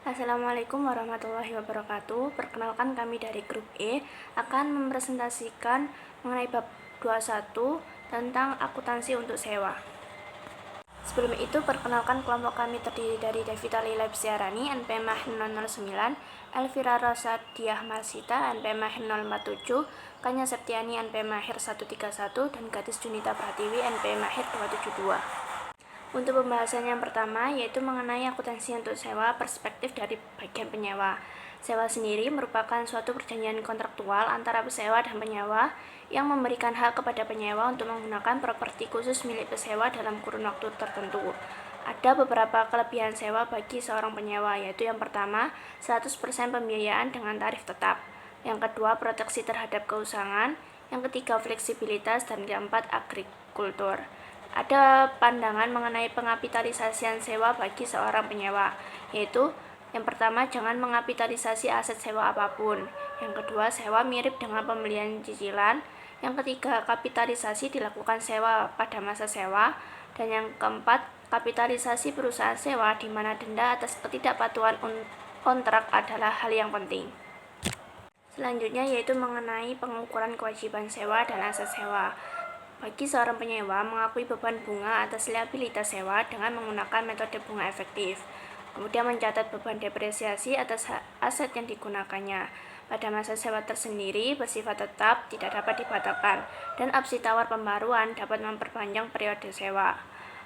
Assalamualaikum warahmatullahi wabarakatuh. Perkenalkan, kami dari grup E akan mempresentasikan mengenai bab 21 tentang akuntansi untuk sewa. Sebelum itu, perkenalkan, kelompok kami terdiri dari Devita Lila Besiarani, NPM 009, Elvira Rosadiah Marsita, NPM 047, Kanya Septiani, NPM 131, dan Gadis Junita Pratiwi, NPM 272. Untuk pembahasan yang pertama, yaitu mengenai akuntansi untuk sewa, perspektif dari bagian penyewa. Sewa sendiri merupakan suatu perjanjian kontraktual antara pesewa dan penyewa yang memberikan hak kepada penyewa untuk menggunakan properti khusus milik pesewa dalam kurun waktu tertentu. Ada beberapa kelebihan sewa bagi seorang penyewa, yaitu yang pertama, 100% pembiayaan dengan tarif tetap. Yang kedua, proteksi terhadap keusangan. Yang ketiga, fleksibilitas. Dan keempat, agrikultur. Ada pandangan mengenai pengapitalisasian sewa bagi seorang penyewa, yaitu yang pertama, jangan mengapitalisasi aset sewa apapun. Yang kedua, sewa mirip dengan pembelian cicilan. Yang ketiga, kapitalisasi dilakukan sewa pada masa sewa. Dan yang keempat, kapitalisasi perusahaan sewa di mana denda atas ketidakpatuhan kontrak adalah hal yang penting. Selanjutnya yaitu mengenai pengukuran kewajiban sewa dan aset sewa. Bagi seorang penyewa, mengakui beban bunga atas liabilitas sewa dengan menggunakan metode bunga efektif. Kemudian mencatat beban depresiasi atas aset yang digunakannya. Pada masa sewa tersendiri bersifat tetap, tidak dapat dibatalkan, dan opsi tawar pembaruan dapat memperpanjang periode sewa.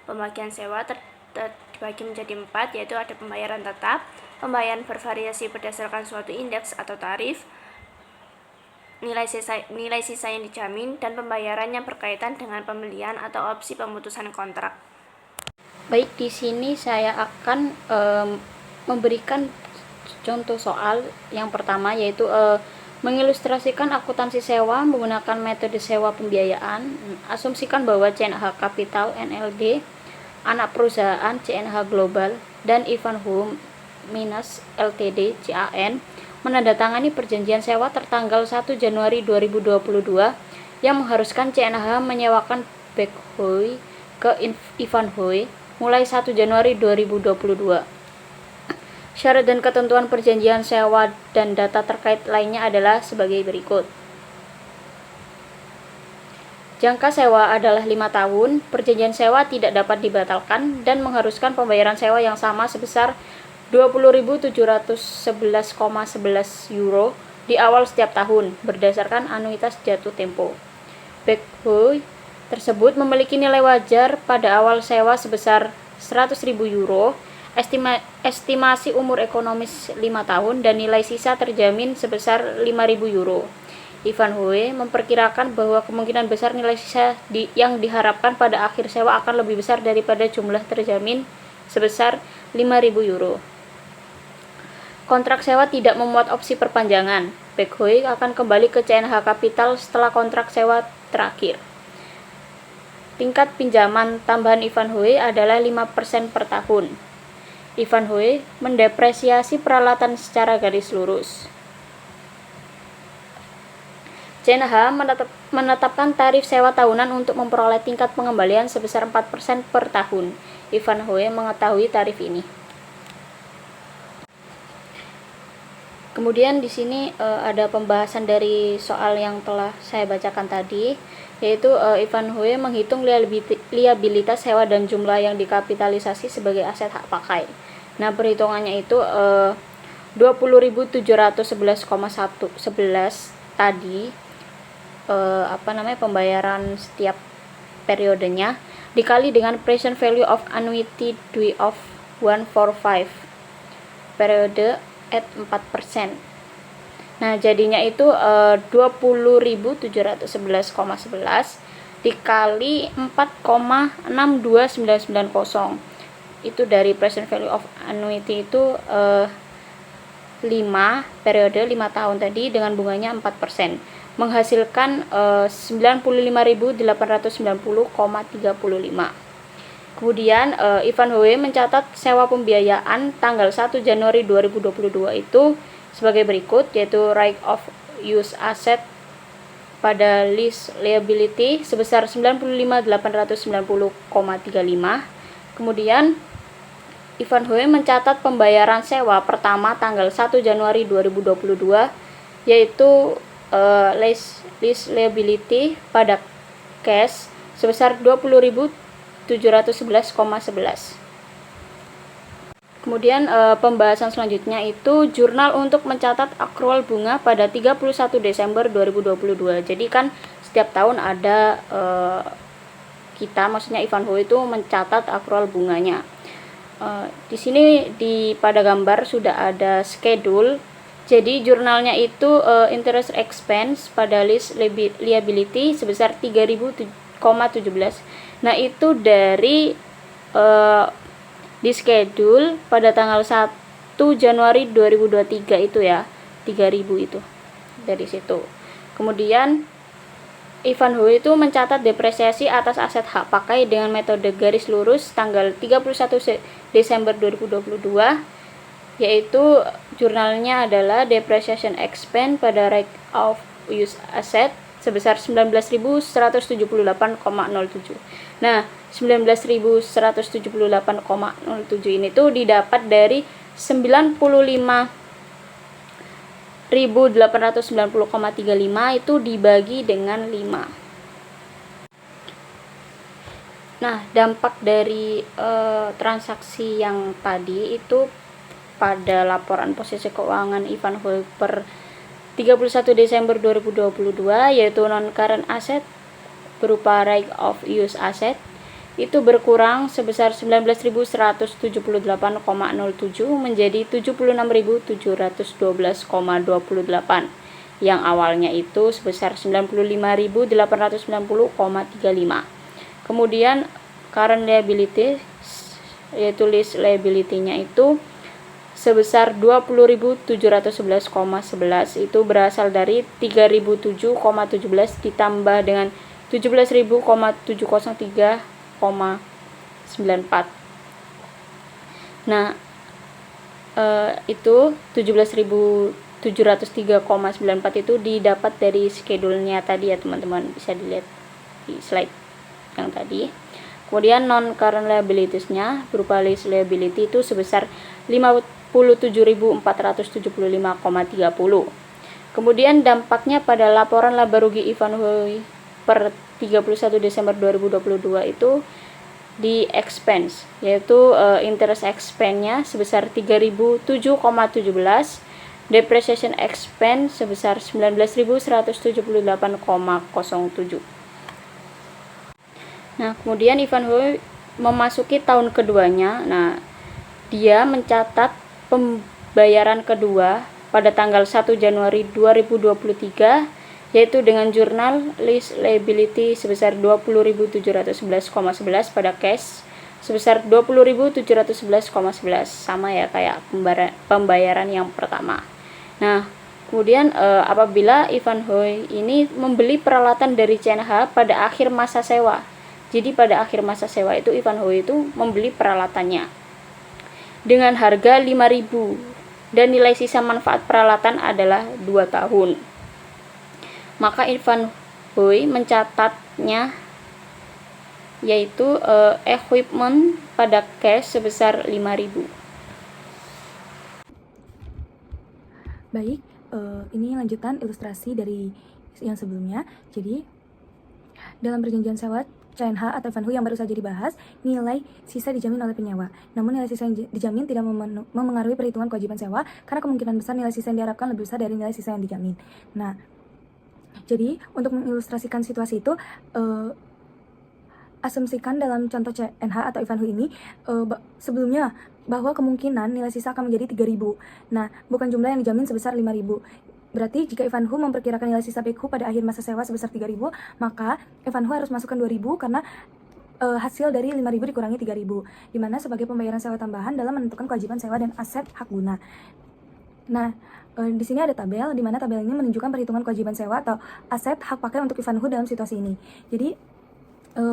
Pembagian sewa dibagi menjadi 4, yaitu ada pembayaran tetap, pembayaran bervariasi berdasarkan suatu indeks atau tarif, nilai sisa yang dijamin, dan pembayaran yang berkaitan dengan pembelian atau opsi pemutusan kontrak. Baik, di sini saya akan memberikan contoh soal yang pertama, yaitu mengilustrasikan akuntansi sewa menggunakan metode sewa pembiayaan. Asumsikan bahwa CNH Capital NLD, anak perusahaan CNH Global, dan Ivanhoe Mines Ltd CAN menandatangani perjanjian sewa tertanggal 1 Januari 2022 yang mengharuskan CNH menyewakan Backhoe ke Ivanhoe mulai 1 Januari 2022. Syarat dan ketentuan perjanjian sewa dan data terkait lainnya adalah sebagai berikut. Jangka sewa adalah 5 tahun, perjanjian sewa tidak dapat dibatalkan, dan mengharuskan pembayaran sewa yang sama sebesar 20.711,11 euro di awal setiap tahun, berdasarkan anuitas jatuh tempo. Backhoe tersebut memiliki nilai wajar pada awal sewa sebesar 100.000 euro, estimasi umur ekonomis 5 tahun, dan nilai sisa terjamin sebesar 5.000 euro. Ivanhoe memperkirakan bahwa kemungkinan besar nilai sisa yang diharapkan pada akhir sewa akan lebih besar daripada jumlah terjamin sebesar 5.000 euro. Kontrak sewa tidak memuat opsi perpanjangan. Backhoe akan kembali ke CNH Capital setelah kontrak sewa terakhir. Tingkat pinjaman tambahan Ivanhoe adalah 5% per tahun. Ivanhoe mendepresiasi peralatan secara garis lurus. CNH menetapkan tarif sewa tahunan untuk memperoleh tingkat pengembalian sebesar 4% per tahun. Ivanhoe mengetahui tarif ini. Kemudian di sini ada pembahasan dari soal yang telah saya bacakan tadi, yaitu Ivanhoe menghitung liabilitas sewa dan jumlah yang dikapitalisasi sebagai aset hak pakai. Nah, perhitungannya itu 20.711,11 tadi pembayaran setiap periodenya dikali dengan present value of annuity due of 145 periode at 4%. Nah, jadinya itu 20.711,11 dikali 4,62990. Itu dari present value of annuity itu 5 periode 5 tahun tadi dengan bunganya 4%, menghasilkan 95.890,35. Kemudian Ivanhoe mencatat sewa pembiayaan tanggal 1 Januari 2022 itu sebagai berikut, yaitu right of use asset pada lease liability sebesar 95.890,35. Kemudian Ivanhoe mencatat pembayaran sewa pertama tanggal 1 Januari 2022 yaitu lease liability pada cash sebesar 20.711,11. Kemudian pembahasan selanjutnya itu jurnal untuk mencatat akrual bunga pada 31 Desember 2022. Jadi kan setiap tahun ada maksudnya Ivanhoe itu mencatat akrual bunganya. Di sini pada gambar sudah ada schedule. Jadi jurnalnya itu interest expense pada lease liability sebesar 3.000,17. Nah, itu dari di schedule pada tanggal 1 Januari 2023 itu ya, 3.000 itu dari situ. Kemudian Ivanhoe itu mencatat depresiasi atas aset hak pakai dengan metode garis lurus tanggal 31 Desember 2022, yaitu jurnalnya adalah depreciation expense pada right of use asset sebesar 19.178,07. Nah, 19.178,07 ini tuh didapat dari 95.890,35 itu dibagi dengan 5. Nah, dampak dari transaksi yang tadi itu pada laporan posisi keuangan Ivanhoe per 31 Desember 2022 yaitu non-current asset berupa right of use asset itu berkurang sebesar 19.178,07 menjadi 76.712,28 yang awalnya itu sebesar 95.890,35. Kemudian current liability yaitu lease liability-nya itu sebesar 20.711,11 itu berasal dari 3.007,17 ditambah dengan 17.703,94. Nah, itu 17.703,94 itu didapat dari schedule-nya tadi ya teman-teman, bisa dilihat di slide yang tadi. Kemudian non-current liabilities-nya berupa lease liability itu sebesar 57.475,30. Kemudian dampaknya pada laporan laba rugi Ivanhoe per 31 Desember 2022 itu di expense, yaitu interest expense-nya sebesar 3.007,17, depreciation expense sebesar 19.178,07. Nah, kemudian Ivanhoe memasuki tahun keduanya. Nah, dia mencatat pembayaran kedua pada tanggal 1 Januari 2023 yaitu dengan jurnal lease liability sebesar 20.711,11 pada cash sebesar 20.711,11, sama ya kayak pembayaran yang pertama. Nah, kemudian apabila Ivanhoe ini membeli peralatan dari CNH pada akhir masa sewa. Jadi pada akhir masa sewa itu Ivanhoe itu membeli peralatannya dengan harga 5.000 dan nilai sisa manfaat peralatan adalah 2 tahun. Maka Ivanhoe mencatatnya yaitu equipment pada cash sebesar 5.000. Baik, ini lanjutan ilustrasi dari yang sebelumnya. Jadi dalam perjanjian sewa CNH atau Ivanhoe yang baru saja dibahas, nilai sisa dijamin oleh penyewa. Namun nilai sisa yang dijamin tidak memengaruhi perhitungan kewajiban sewa karena kemungkinan besar nilai sisa yang diharapkan lebih besar dari nilai sisa yang dijamin. Nah, jadi untuk mengilustrasikan situasi itu, asumsikan dalam contoh CNH atau Ivanhoe ini sebelumnya bahwa kemungkinan nilai sisa akan menjadi 3.000. Nah, bukan jumlah yang dijamin sebesar 5.000. Berarti jika Ivanhoe memperkirakan nilai sisa Backhoe pada akhir masa sewa sebesar 3.000, maka Ivanhoe harus masukkan 2.000 karena hasil dari 5.000 dikurangi 3.000, di mana sebagai pembayaran sewa tambahan dalam menentukan kewajiban sewa dan aset hak guna. Nah, di sini ada tabel, di mana tabel ini menunjukkan perhitungan kewajiban sewa atau aset hak pakai untuk Ivanhoe dalam situasi ini. Jadi,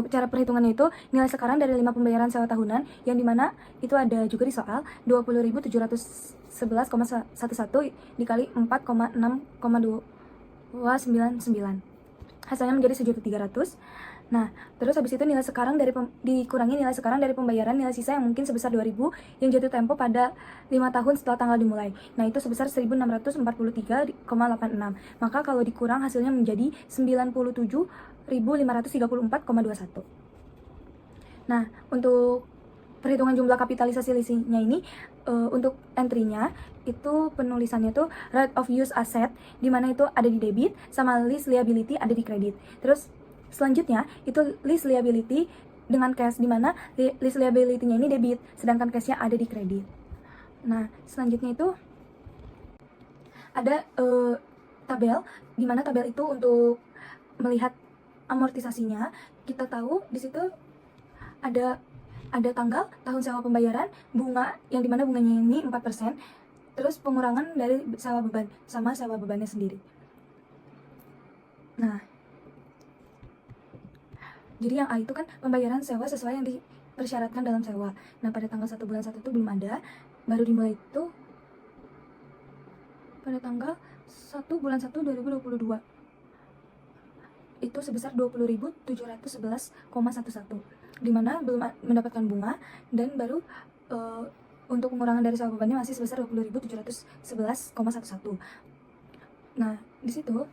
cara perhitungannya itu nilai sekarang dari 5 pembayaran sewa tahunan, yang dimana itu ada juga di soal 20.711,11 dikali 4,6,299. Hasilnya menjadi 1.300.000. Nah, terus habis itu nilai sekarang dikurangi nilai sekarang dari pembayaran nilai sisa yang mungkin sebesar 2.000 yang jatuh tempo pada 5 tahun setelah tanggal dimulai. Nah, itu sebesar 1.643,86. Maka kalau dikurang hasilnya menjadi 97.534,21. Nah, untuk perhitungan jumlah kapitalisasi leasingnya ini, untuk entry-nya itu penulisannya tuh right of use asset, di mana itu ada di debit, sama lease liability ada di kredit. Terus selanjutnya itu lease liability dengan cash, di mana lease liability-nya ini debit, sedangkan cash-nya ada di kredit. Nah, selanjutnya itu ada tabel, di mana tabel itu untuk melihat amortisasinya. Kita tahu di situ ada tanggal, tahun sewa pembayaran, bunga, yang dimana bunganya ini 4%, terus pengurangan dari sewa beban, sama sewa bebannya sendiri. Nah, jadi yang A itu kan pembayaran sewa sesuai yang dipersyaratkan dalam sewa. Nah, pada tanggal 1 bulan 1 itu belum ada, baru dimulai itu pada tanggal 1 bulan 1 2022. Itu sebesar 20.711,11, di mana belum mendapatkan bunga, dan baru untuk pengurangan dari sewa bebannya masih sebesar 20.711,11. Nah, di situ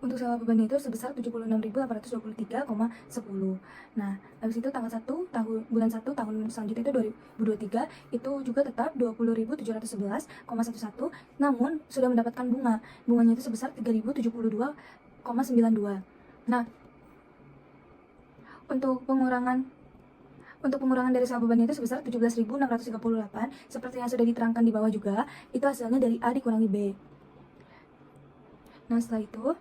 untuk sewa bebannya itu sebesar 76.823,10. Nah, habis itu tanggal 1 bulan 1 tahun selanjutnya itu 2023 itu juga tetap 20.711,11, namun sudah mendapatkan bunga. Bunganya itu sebesar 3.072,92. Nah, untuk pengurangan dari sewa bebannya itu sebesar 17.638, seperti yang sudah diterangkan di bawah juga, itu hasilnya dari A dikurangi B. Nah, setelah itu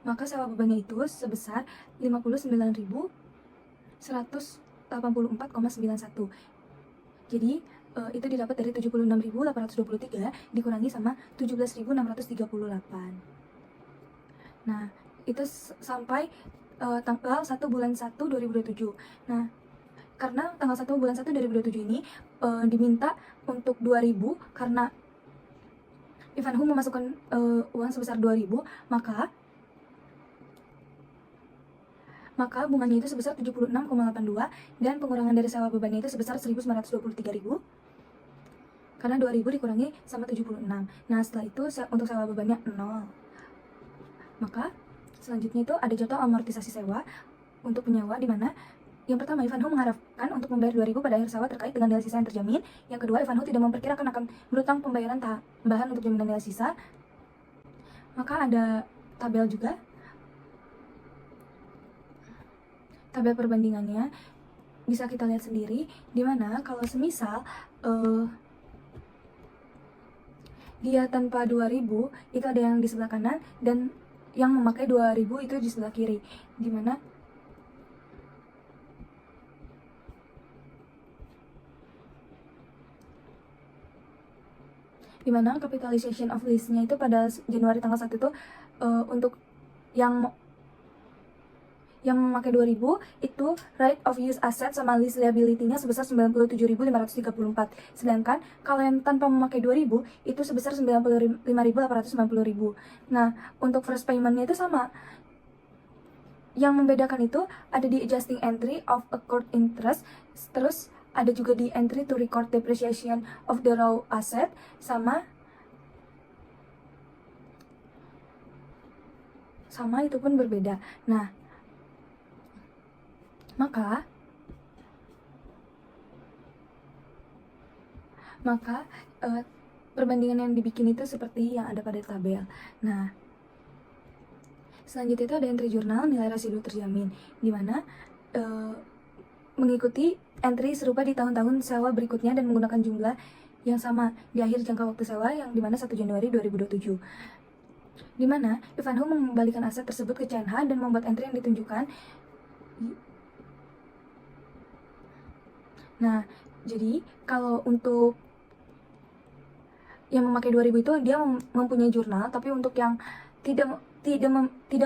maka sewa bebannya itu sebesar 59.184,91. Jadi itu didapat dari 76.823 dikurangi sama 17.638. Nah, itu sampai tanggal 1 bulan 1 2027. Nah, karena tanggal 1 bulan 1 2027 ini diminta untuk 2.000, karena Ivanhoe memasukkan uang sebesar 2.000, maka bunganya itu sebesar 76,82, dan pengurangan dari sewa bebannya itu sebesar 1.923.000, karena 2.000 dikurangi sama 76. Nah, setelah itu untuk sewa bebannya 0. Maka selanjutnya itu ada jadwal amortisasi sewa untuk penyewa, di mana yang pertama, Ivanhoe mengharapkan untuk membayar 2.000 pada akhir sewa terkait dengan nilai sisa yang terjamin. Yang kedua, Ivanhoe tidak memperkirakan akan berutang pembayaran tambahan untuk jaminan nilai sisa. Maka ada tabel juga, tabel perbandingannya bisa kita lihat sendiri, di mana kalau semisal dia tanpa 2.000 itu ada yang di sebelah kanan, dan yang memakai 2.000 itu di sebelah kiri, di mana capitalization of lease-nya itu pada Januari tanggal 1 itu untuk yang memakai 2.000 itu right of use asset sama lease liability-nya sebesar 97.534. Sedangkan kalau yang tanpa memakai 2.000 itu sebesar 95.890.000. Nah, untuk first payment-nya itu sama. Yang membedakan itu ada di adjusting entry of accrued interest, terus ada juga di entry to record depreciation of the raw asset, sama itu pun berbeda. Nah, maka perbandingan yang dibikin itu seperti yang ada pada tabel. Nah, selanjutnya itu ada entry jurnal nilai residu terjamin, di mana mengikuti entry serupa di tahun-tahun sewa berikutnya dan menggunakan jumlah yang sama di akhir jangka waktu sewa, yang dimana 1 Januari 2027. Di mana Ivanhoe mengembalikan aset tersebut ke CNH dan membuat entry yang ditunjukkan. Nah, jadi kalau untuk yang memakai 2.000 itu dia mempunyai jurnal, tapi untuk yang tidak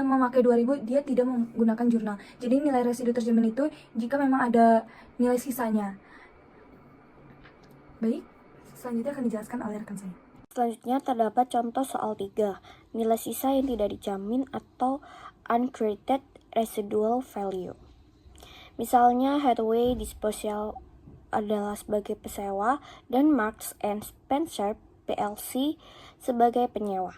memakai 2.000 dia tidak menggunakan jurnal. Jadi nilai residu terjamin itu jika memang ada nilai sisanya. Baik, selanjutnya akan dijelaskan oleh rekan saya. Selanjutnya terdapat contoh soal 3, nilai sisa yang tidak dijamin atau uncreated residual value. Misalnya Hathaway Disposal adalah sebagai pesewa dan Marks and Spencer PLC sebagai penyewa.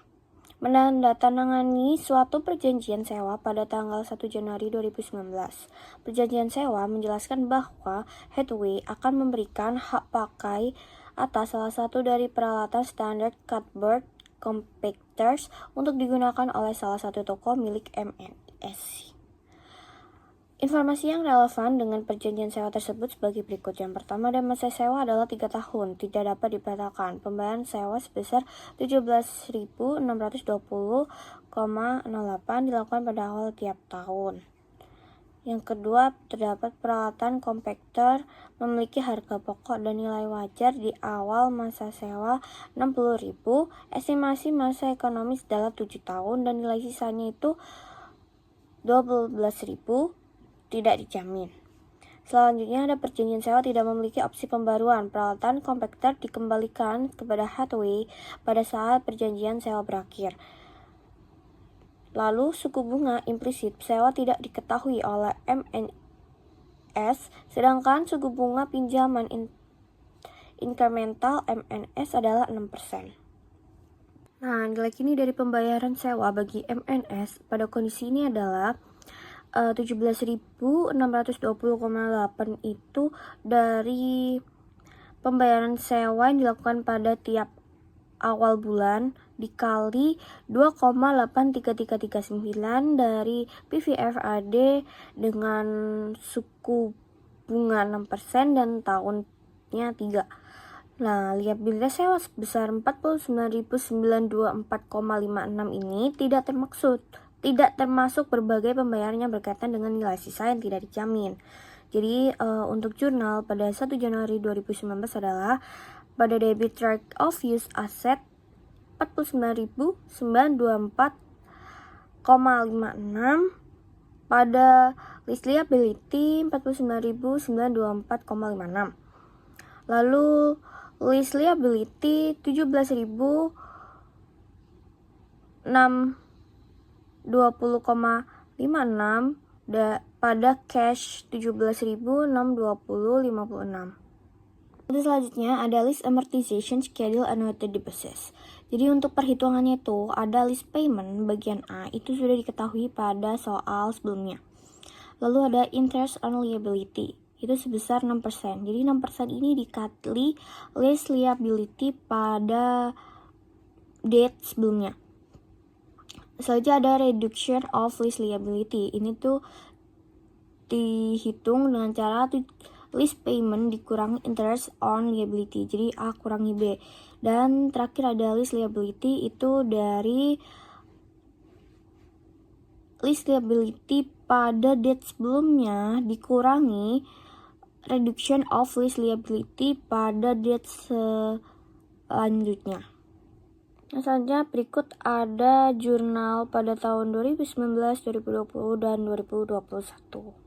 Menandatangani suatu perjanjian sewa pada tanggal 1 Januari 2019. Perjanjian sewa menjelaskan bahwa Hathaway akan memberikan hak pakai atas salah satu dari peralatan standar cardboard compactors untuk digunakan oleh salah satu toko milik MNS. Informasi yang relevan dengan perjanjian sewa tersebut sebagai berikut. Yang pertama, masa sewa adalah 3 tahun, tidak dapat dibatalkan. Pembayaran sewa sebesar 17.620,08 dilakukan pada awal tiap tahun. Yang kedua, terdapat peralatan kompakter memiliki harga pokok dan nilai wajar di awal masa sewa 60.000, estimasi masa ekonomis adalah 7 tahun dan nilai sisanya itu 12.000, tidak dijamin. Selanjutnya ada perjanjian sewa tidak memiliki opsi pembaruan. Peralatan kompakter dikembalikan kepada Hathaway pada saat perjanjian sewa berakhir. Lalu suku bunga implisit sewa tidak diketahui oleh MNS, sedangkan suku bunga pinjaman incremental MNS adalah 6%. Nah, nilai kini dari pembayaran sewa bagi MNS pada kondisi ini adalah 17.620,8 itu dari pembayaran sewa yang dilakukan pada tiap awal bulan dikali 2,83339 dari PVFAD dengan suku bunga 6% dan tahunnya 3. Nah, liabilitas sewa sebesar 49.924,56 ini tidak termasuk berbagai pembayaran yang berkaitan dengan nilai sisa yang tidak dijamin. Jadi untuk jurnal pada 1 Januari 2019 adalah pada debit right of use asset 49.924,56, pada list liability 49.924,56. Lalu list liability 17.620,56 pada cash 17.620,56. Selanjutnya ada list amortization schedule annuity deposits. Jadi untuk perhitungannya itu ada list payment bagian A, itu sudah diketahui pada soal sebelumnya. Lalu ada interest on liability, itu sebesar 6%. Jadi 6% ini dikali list liability pada date sebelumnya. Selanjutnya ada reduction of list liability. Ini tuh dihitung dengan cara list payment dikurangi interest on liability, jadi A kurangi B. Dan terakhir ada list liability, itu dari list liability pada date sebelumnya dikurangi reduction of list liability pada date selanjutnya. Nah, selanjutnya berikut ada jurnal pada tahun 2019, 2020, dan 2021.